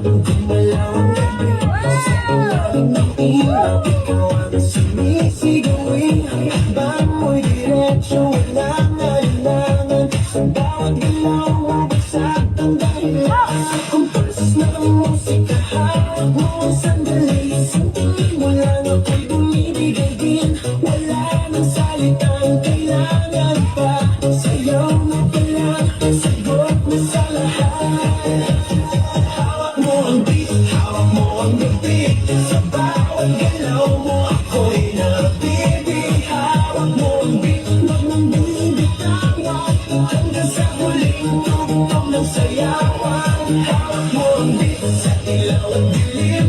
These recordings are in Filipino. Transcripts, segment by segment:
Gumalaw ang gabi sa ilalim ng ilaw. Ikaw ang sumisigawin. Habang mo'y diretsyo, walang alinlangan. Sa bawat galaw mo, basag ang dahilan. Kumpas ng musika, hawak mo ang sandali. Santingin mo lang ako'y bumibigay din. Wala nang salitang kailangan pa. Sayaw na pala, sagot na sa lahat. Hawak mo ang beat, hawak mo ang gabi. Sa bawat galaw mo, ako'y nabibig. Hawak mo ang beat, wag mong binibitawan. Hanggang sa huling tugtog ng sayawan. Hawak mo ang beat, sa ilaw at dilim.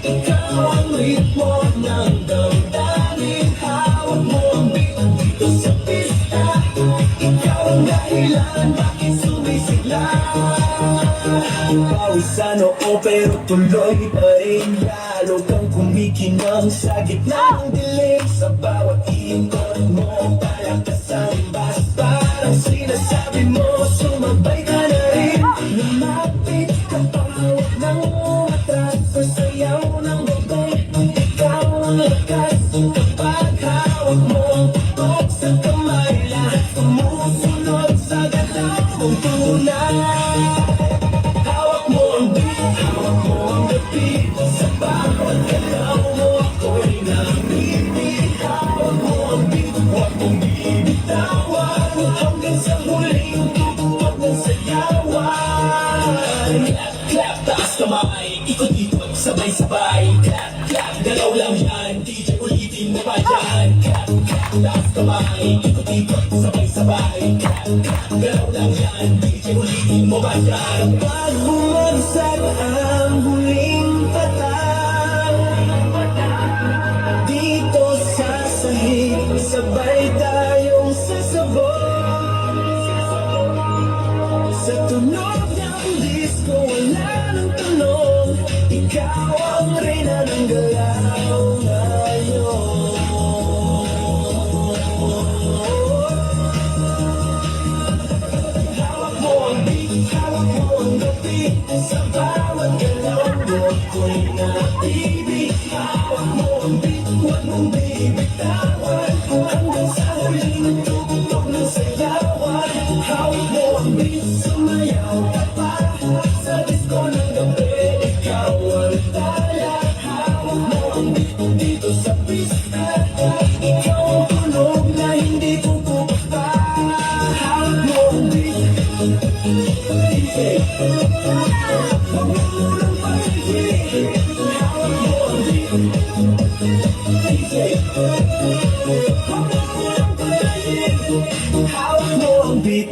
Ikaw ang ritmo ng damdamin. Hawak mo ang beat, dito sa pista. Ikaw ang dahilan, bakit sumisigla. Pawisan oo pero tuloy pa rin. Lalo kang kumikinang sa gitna ng dilim. Sa bawat ikot mo, palakas ang bas. Parang sinasabi mo, sumabay ka na rin. Lumapit ka pa, huwag nang umatras. Sa sayaw ng babay, ikaw ang lakas. Kapag hawak mo ang tutok sa kamay, lahat sumusunod sa galaw mong tunay. Hawak mo ang beat, hawak mo ang gabi. Sa bawat galaw mo, ako'y nabibig. Hawak mo ang beat, huwag mong bibitawan. Hanggang sa huling tugtog ng sayawan. Clap, clap, taas kamay, ikot-ikot, sabay-sabay. Clap, clap, galaw lang yan, DJ ulitin mo pa dyan. Clap, clap, taas kamay, ikot-ikot, sabay-sabay. Clap, clap, galaw lang yan, DJ ulitin mo pa dyan. Pag bumagsak ang huling patang, dito sa sahig, sabay tayong sasabog. Sa tunog ng disco, wala nang tunog. Ikaw ang reyna ng galaw ngayon. Hawak mo ang beat, hawak mo ang gabi. Sa bawat galaw mo, ako'y nabibig. Hawak mo ang beat, huwag mong bibitawan. Hanggang sa huling tugtog ng sayawan. Hawak mo ang beat, sumayaw ka pa. Sa disco ng gabi, ikaw ang tala. Hawak mo ang beat, dito sa pista. Ikaw ang tunog na hindi pupupa. Hawak mo ang beat, DJ. Huwag mo nang pag-ibig. Hawak mo ang beat, DJ. Huwag mo nang pag-ibig. Hawak mo ang beat.